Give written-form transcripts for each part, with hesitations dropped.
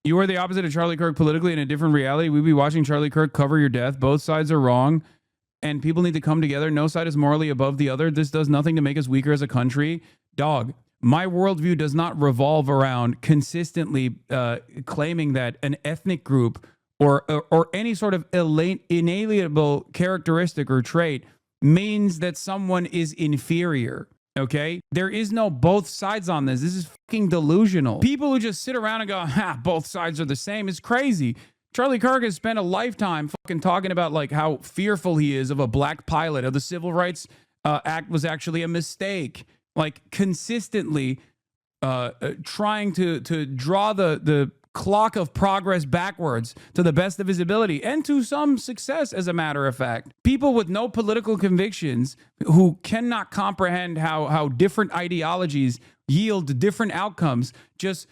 You are the opposite of Charlie Kirk politically in a different reality. We'd be watching Charlie Kirk cover your death. Both sides are wrong, and people need to come together. No side is morally above the other. This does nothing to make us weaker as a country. Dog, my worldview does not revolve around consistently claiming that an ethnic group or any sort of inalienable characteristic or trait means that someone is inferior. Okay? There is no both sides on this. This is fucking delusional. People who just sit around and go, both sides are the same is crazy. Charlie Kirk has spent a lifetime fucking talking about like how fearful he is of a black pilot, of the Civil Rights Act was actually a mistake. Like consistently trying to draw the clock of progress backwards to the best of his ability and to some success, as a matter of fact. People with no political convictions who cannot comprehend how different ideologies yield different outcomes just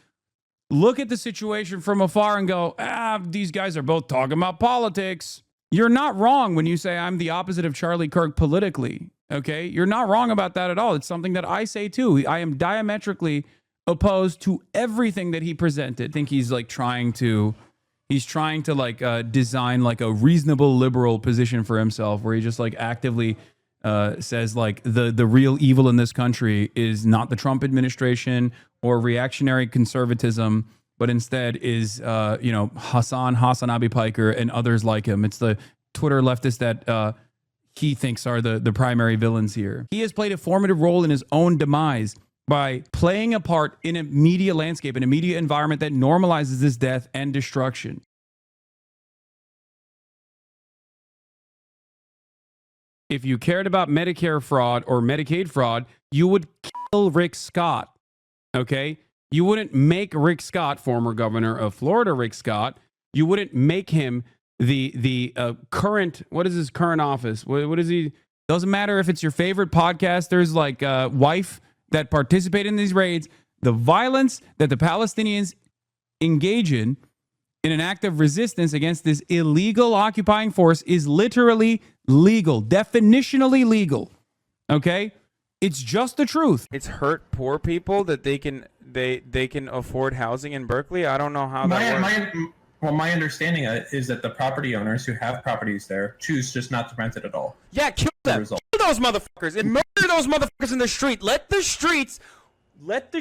look at the situation from afar and go, these guys are both talking about politics. You're not wrong when you say I'm the opposite of Charlie Kirk politically. Okay? You're not wrong about that at all. It's something that I say too. I am diametrically opposed to everything that he presented. I think he's like trying to like design like a reasonable liberal position for himself where he just like actively says like the real evil in this country is not the Trump administration or reactionary conservatism, but instead is Hasan Piker and others like him. It's the Twitter leftists that he thinks are the primary villains here. He has played a formative role in his own demise by playing a part in a media landscape, in a media environment that normalizes this death and destruction. If you cared about Medicare fraud or Medicaid fraud, you would kill Rick Scott, okay? You wouldn't make Rick Scott, former governor of Florida, Rick Scott, you wouldn't make him the current, what is his current office? What is he? Doesn't matter if it's your favorite podcaster's like wife that participate in these raids. The violence that the Palestinians engage in an act of resistance against this illegal occupying force is literally legal, definitionally legal. Okay? It's just the truth. It's hurt poor people that they can afford housing in Berkeley. I don't know how that works. My understanding is that the property owners who have properties there choose just not to rent it at all. Yeah, kill them. Kill those motherfuckers and murder those motherfuckers in the street. Let the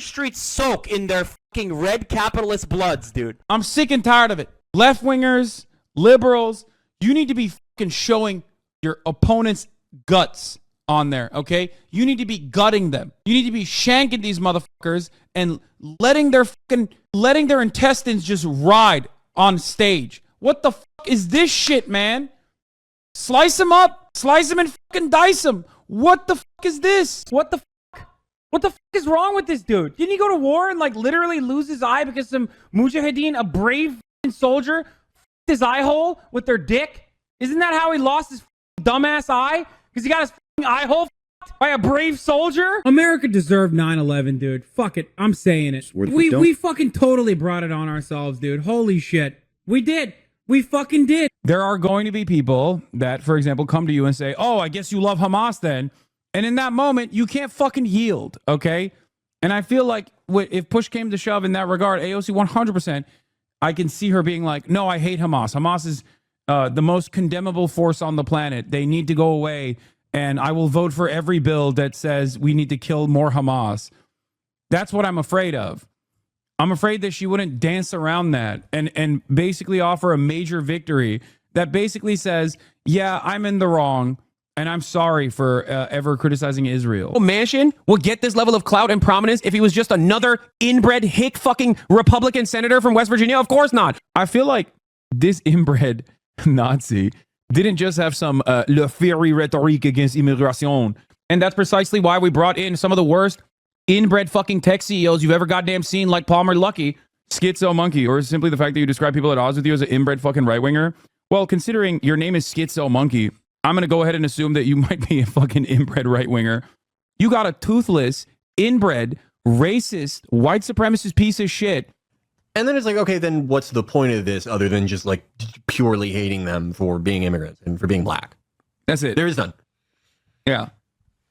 streets soak in their fucking red capitalist bloods, dude. I'm sick and tired of it. Left-wingers, liberals, you need to be fucking showing your opponent's guts on there, okay? You need to be gutting them. You need to be shanking these motherfuckers and letting their intestines just ride on stage. What the fuck is this shit, man? Slice them up. Slice them and fucking dice them. What the fuck is this? What the fuck? What the fuck is wrong with this dude? Didn't he go to war and like literally lose his eye because some mujahideen, a brave soldier, f***ed his eye hole with their dick? Isn't that how he lost his dumbass eye? Because he got his eye hole f***ed by a brave soldier? America deserved 9/11, dude. Fuck it. I'm saying it. We fucking totally brought it on ourselves, dude. Holy shit. We did. We fucking did. There are going to be people that, for example, come to you and say, oh, I guess you love Hamas then. And in that moment, you can't fucking yield, okay? And I feel like if push came to shove in that regard, AOC 100%, I can see her being like, no, I hate Hamas. Hamas is the most condemnable force on the planet. They need to go away. And I will vote for every bill that says we need to kill more Hamas. That's what I'm afraid of. I'm afraid that she wouldn't dance around that and basically offer a major victory that basically says, yeah, I'm in the wrong and I'm sorry for ever criticizing Israel. Manchin will get this level of clout and prominence if he was just another inbred hick fucking Republican senator from West Virginia? Of course not. I feel like this inbred Nazi didn't just have some le fiery rhetoric against immigration. And that's precisely why we brought in some of the worst inbred fucking tech CEOs you've ever goddamn seen, like Palmer Luckey, Schizo Monkey, or simply the fact that you describe people at odds with you as an inbred fucking right-winger. Well, considering your name is Schizo Monkey, I'm going to go ahead and assume that you might be a fucking inbred right-winger. You got a toothless, inbred, racist, white supremacist piece of shit. And then it's like, okay, then what's the point of this other than just like purely hating them for being immigrants and for being black? That's it. There is none. Yeah.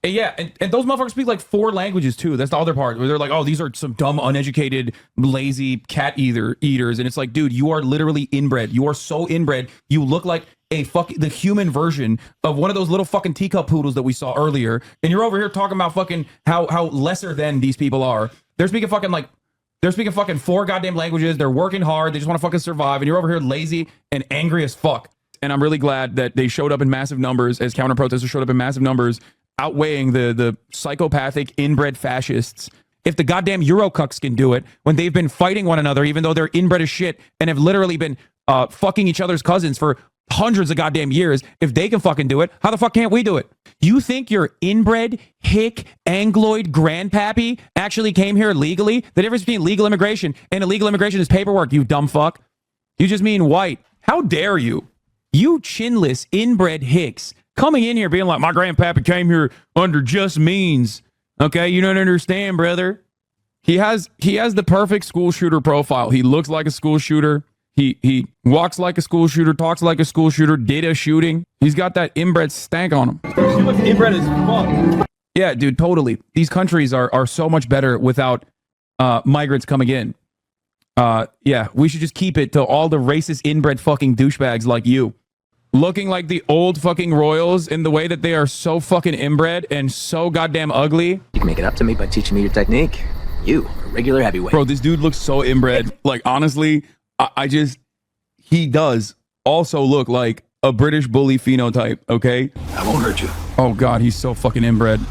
Yeah, and those motherfuckers speak like 4 languages too. That's the other part where they're like, oh, these are some dumb, uneducated, lazy cat eaters. And it's like, dude, you are literally inbred. You are so inbred. You look like the human version of one of those little fucking teacup poodles that we saw earlier. And you're over here talking about fucking how lesser than these people are. They're speaking fucking 4 goddamn languages. They're working hard. They just want to fucking survive. And you're over here lazy and angry as fuck. And I'm really glad that they showed up in massive numbers, as counter protesters showed up in massive numbers, outweighing the psychopathic inbred fascists. If the goddamn Eurocucks can do it when they've been fighting one another, even though they're inbred as shit and have literally been fucking each other's cousins for hundreds of goddamn years, if they can fucking do it, how the fuck can't we do it? You think your inbred, hick, Angloid grandpappy actually came here legally? The difference between legal immigration and illegal immigration is paperwork, you dumb fuck. You just mean white. How dare you? You chinless, inbred hicks coming in here being like, my grandpappy came here under just means. Okay, you don't understand, brother. He has the perfect school shooter profile. He looks like a school shooter. He walks like a school shooter, talks like a school shooter, did a shooting. He's got that inbred stank on him. He looks inbred as fuck. Yeah, dude, totally. These countries are so much better without migrants coming in. Yeah, we should just keep it to all the racist inbred fucking douchebags like you. Looking like the old fucking royals in the way that they are so fucking inbred and so goddamn ugly. You can make it up to me by teaching me your technique. You, a regular heavyweight. Bro, this dude looks so inbred. Like, honestly, he does also look like a British bully phenotype, okay? I won't hurt you. Oh God, he's so fucking inbred.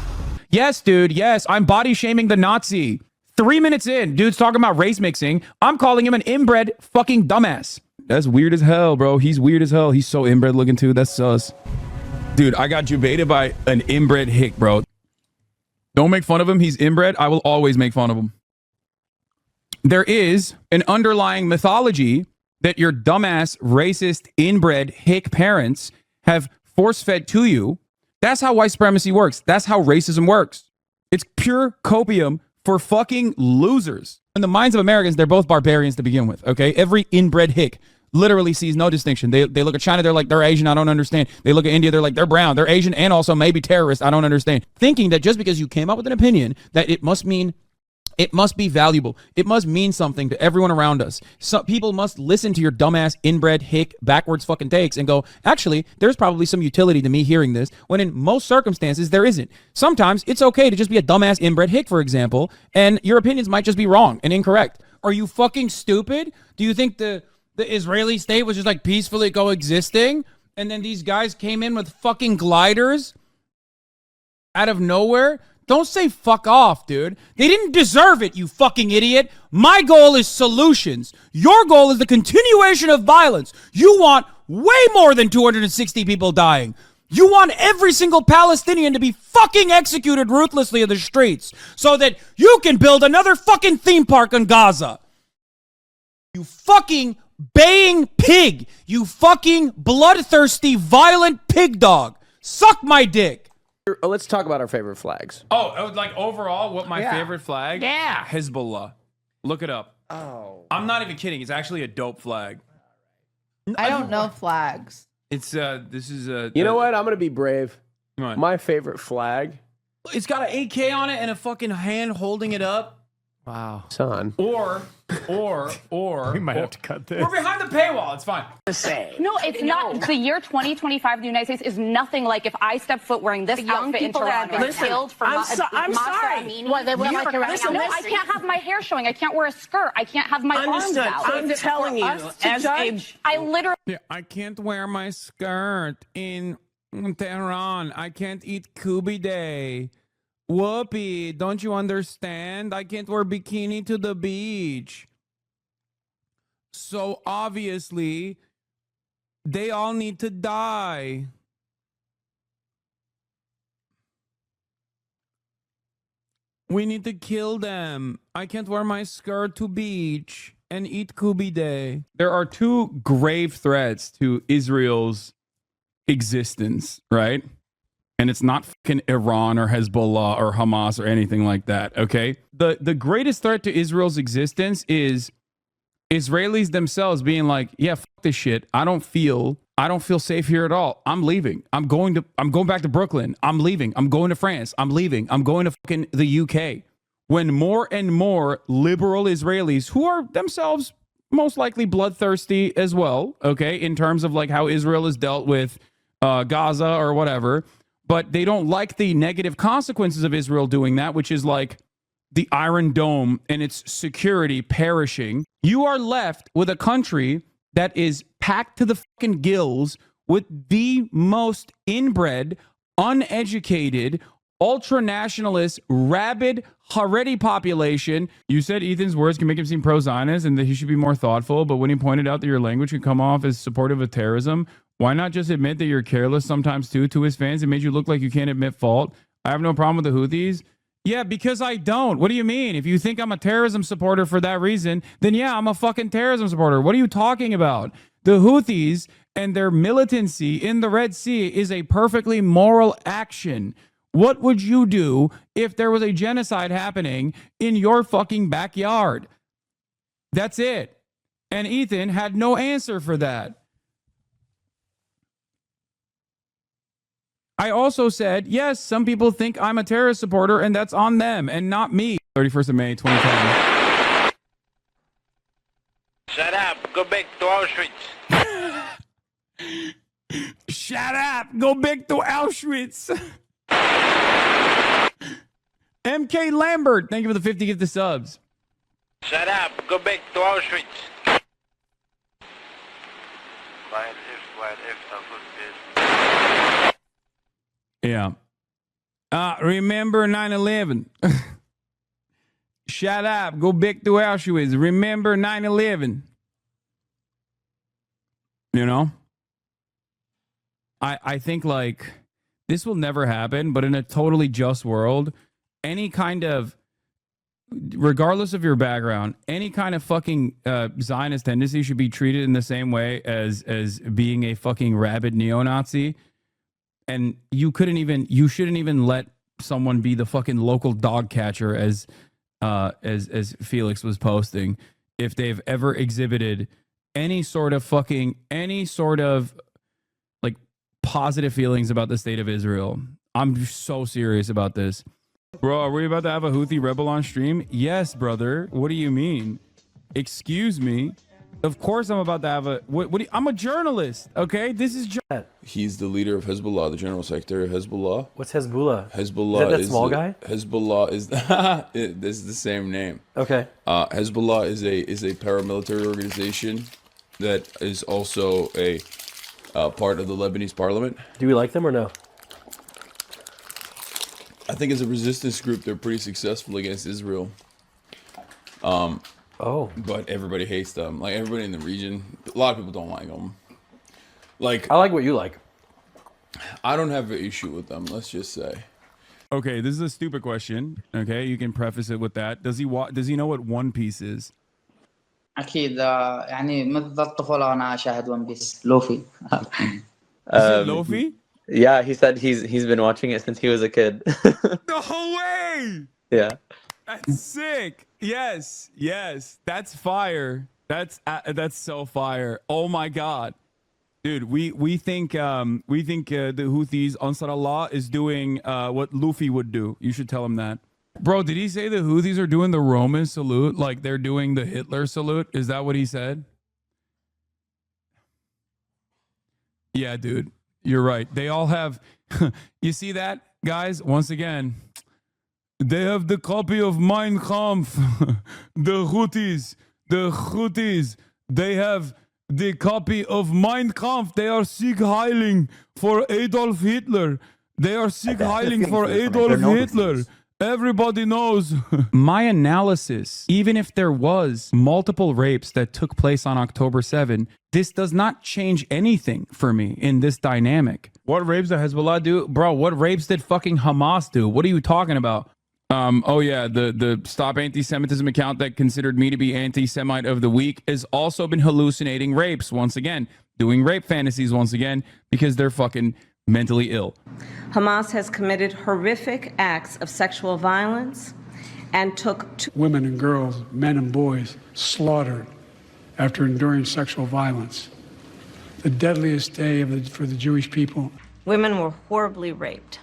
Yes, dude, yes, I'm body shaming the Nazi. 3 minutes in, dude's talking about race mixing. I'm calling him an inbred fucking dumbass. That's weird as hell, bro. He's weird as hell. He's so inbred looking too. That's sus. Dude, I got debated by an inbred hick, bro. Don't make fun of him. He's inbred. I will always make fun of him. There is an underlying mythology that your dumbass, racist, inbred hick parents have force-fed to you. That's how white supremacy works. That's how racism works. It's pure copium for fucking losers. In the minds of Americans, they're both barbarians to begin with, okay? Every inbred hick literally sees no distinction. They look at China, they're like, they're Asian, I don't understand. They look at India, they're like, they're brown, they're Asian, and also maybe terrorists, I don't understand. Thinking that just because you came up with an opinion, that it must be valuable. It must mean something to everyone around us. So people must listen to your dumbass, inbred, hick, backwards fucking takes and go, actually, there's probably some utility to me hearing this, when in most circumstances, there isn't. Sometimes it's okay to just be a dumbass, inbred hick, for example, and your opinions might just be wrong and incorrect. Are you fucking stupid? Do you think the Israeli state was just like peacefully coexisting, and then these guys came in with fucking gliders out of nowhere? Don't say fuck off, dude. They didn't deserve it, you fucking idiot. My goal is solutions. Your goal is the continuation of violence. You want way more than 260 people dying. You want every single Palestinian to be fucking executed ruthlessly in the streets so that you can build another fucking theme park in Gaza. You fucking baying pig. You fucking bloodthirsty, violent pig dog. Suck my dick. Let's talk about our favorite flags. Oh, like overall, what my favorite flag? Yeah. Hezbollah. Look it up. Oh. I'm not even kidding. It's actually a dope flag. I don't know flags. It's, this is a... You know what? I'm going to be brave. Come on. My favorite flag. It's got an AK on it and a fucking hand holding it up. Wow. Son. Or. We might have to cut this. We're behind the paywall. It's fine. No, it's not. The year 2025 in the United States is nothing like if I step foot wearing this outfit in Toronto. Killed for I'm sorry. What, they went like around? No, I can't have my hair showing. I can't wear a skirt. I can't have my arms out. I'm telling you, as I literally. Yeah, I can't wear my skirt in Tehran. I can't eat Kubi Day. Whoopee, don't you understand? I can't wear bikini to the beach. So obviously, they all need to die. We need to kill them. I can't wear my skirt to beach and eat Kubi Day. There are 2 grave threats to Israel's existence, right? And it's not fucking Iran or Hezbollah or Hamas or anything like that, okay? The greatest threat to Israel's existence is Israelis themselves being like, yeah, fuck this shit. I don't feel I don't feel safe here at all. I'm leaving. I'm going back to Brooklyn. I'm leaving. I'm going to France. I'm leaving. I'm going to fucking the UK. When more and more liberal Israelis, who are themselves most likely bloodthirsty as well, okay, in terms of like how Israel has dealt with Gaza or whatever, but they don't like the negative consequences of Israel doing that, which is like the Iron Dome and its security perishing. You are left with a country that is packed to the fucking gills with the most inbred, uneducated, ultra-nationalist, rabid, Haredi population. You said Ethan's words can make him seem pro-Zionist and that he should be more thoughtful, but when he pointed out that your language can come off as supportive of terrorism, why not just admit that you're careless sometimes too to his fans? It made you look like you can't admit fault. I have no problem with the Houthis. Yeah, because I don't. What do you mean? If you think I'm a terrorism supporter for that reason, then yeah, I'm a fucking terrorism supporter. What are you talking about? The Houthis and their militancy in the Red Sea is a perfectly moral action. What would you do if there was a genocide happening in your fucking backyard? That's it. And Ethan had no answer for that. I also said, yes, some people think I'm a terrorist supporter, and that's on them and not me. 31st of May, 2010. Shut up. Go back to Auschwitz. Shut up. Go back to Auschwitz. MK Lambert, thank you for the 50 gift of subs. Shut up. Go back to Auschwitz. Yeah. Remember 9/11. Shut up. Go back to Auschwitz. Remember 9/11. You know? I think like this will never happen, but in a totally just world, any kind of, regardless of your background, any kind of fucking Zionist tendency should be treated in the same way as being a fucking rabid neo-Nazi. And you shouldn't even let someone be the fucking local dog catcher as Felix was posting, if they've ever exhibited any sort of like positive feelings about the state of Israel. I'm so serious about this. Bro, are we about to have a Houthi rebel on stream? Yes, brother. What do you mean? Excuse me. Of course I'm about to have a... I'm a journalist, okay? This is... He's the leader of Hezbollah, the general secretary of Hezbollah. What's Hezbollah? Hezbollah is that small guy? Hezbollah is... this is the same name. Okay. Hezbollah is a paramilitary organization that is also a part of the Lebanese parliament. Do we like them or no? I think as a resistance group, they're pretty successful against Israel. But everybody hates them. Like everybody in the region, a lot of people don't like them. Like I like what you like. I don't have an issue with them. Let's just say. Okay, this is a stupid question. Okay, you can preface it with that. Does he know what One Piece is? أكيد يعني منذ الطفولة وأنا أشاهد ون بيس لوفي. Lofi? Yeah, he said he's been watching it since he was a kid. No way! Yeah. That's sick. Yes. That's fire. That's so fire. Oh my god, dude. We think the Houthis, Ansar Allah, is doing what Luffy would do. You should tell him that, bro. Did he say the Houthis are doing the Roman salute, like they're doing the Hitler salute? Is that what he said? Yeah, dude. You're right. They all have. You see that, guys? Once again. They have the copy of Mein Kampf. The Houthis, they have the copy of Mein Kampf. They are Sieg Heiling for Adolf Hitler. Everybody knows. My analysis, even if there was multiple rapes that took place on October 7, this does not change anything for me in this dynamic. What rapes did Hezbollah do? Bro, what rapes did fucking Hamas do? What are you talking about? Oh yeah, the Stop Anti-Semitism account that considered me to be anti-Semite of the week has also been hallucinating rapes once again, doing rape fantasies once again because they're fucking mentally ill. Hamas has committed horrific acts of sexual violence and took women and girls, men and boys slaughtered after enduring sexual violence. the deadliest day for the Jewish people. Women were horribly raped.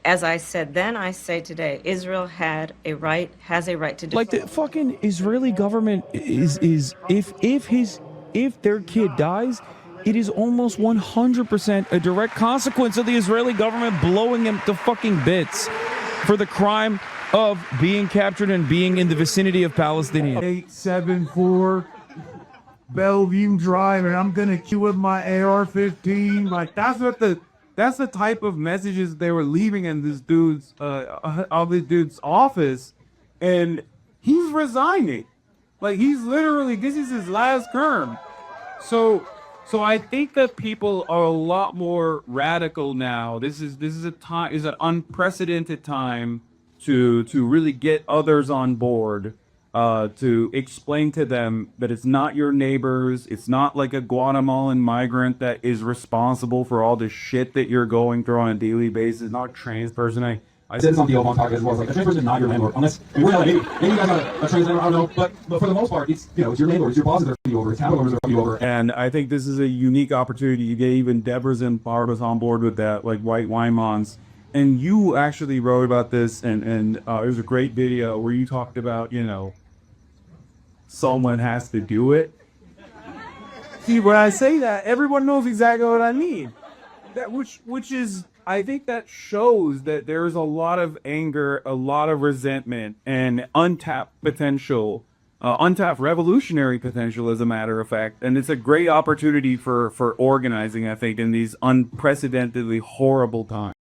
As I said then, I say today, Israel has a right to defend. Like the fucking Israeli government is if their kid dies, it is almost 100% a direct consequence of the Israeli government blowing him to fucking bits for the crime of being captured and being in the vicinity of Palestinians. 874 Bellevue Drive, and I'm gonna queue with my AR-15. Like that's the type of messages they were leaving in this dude's office, and he's resigning. Like he's literally, this is his last term. So I think that people are a lot more radical now. This is an unprecedented time to really get others on board, to explain to them that it's not your neighbors, it's not like a Guatemalan migrant that is responsible for all the shit that you're going through on a daily basis, not a trans person. I said something on podcast as well. It's like a trans person is not your landlord, unless and we're not maybe you guys are a trans landlord, I don't know, but for the most part, it's it's your landlord, it's your bosses that are fucking you over, it's capital owners that are fucking you over. And I think this is a unique opportunity to get even Deborah's and Barbara's on board with that, like White Wymons. And you actually wrote about this, and it was a great video where you talked about, someone has to do it. See, when I say that, everyone knows exactly what I mean. That which is, I think that shows that there's a lot of anger, a lot of resentment, and untapped potential, untapped revolutionary potential, as a matter of fact. And it's a great opportunity for organizing, I think, in these unprecedentedly horrible times.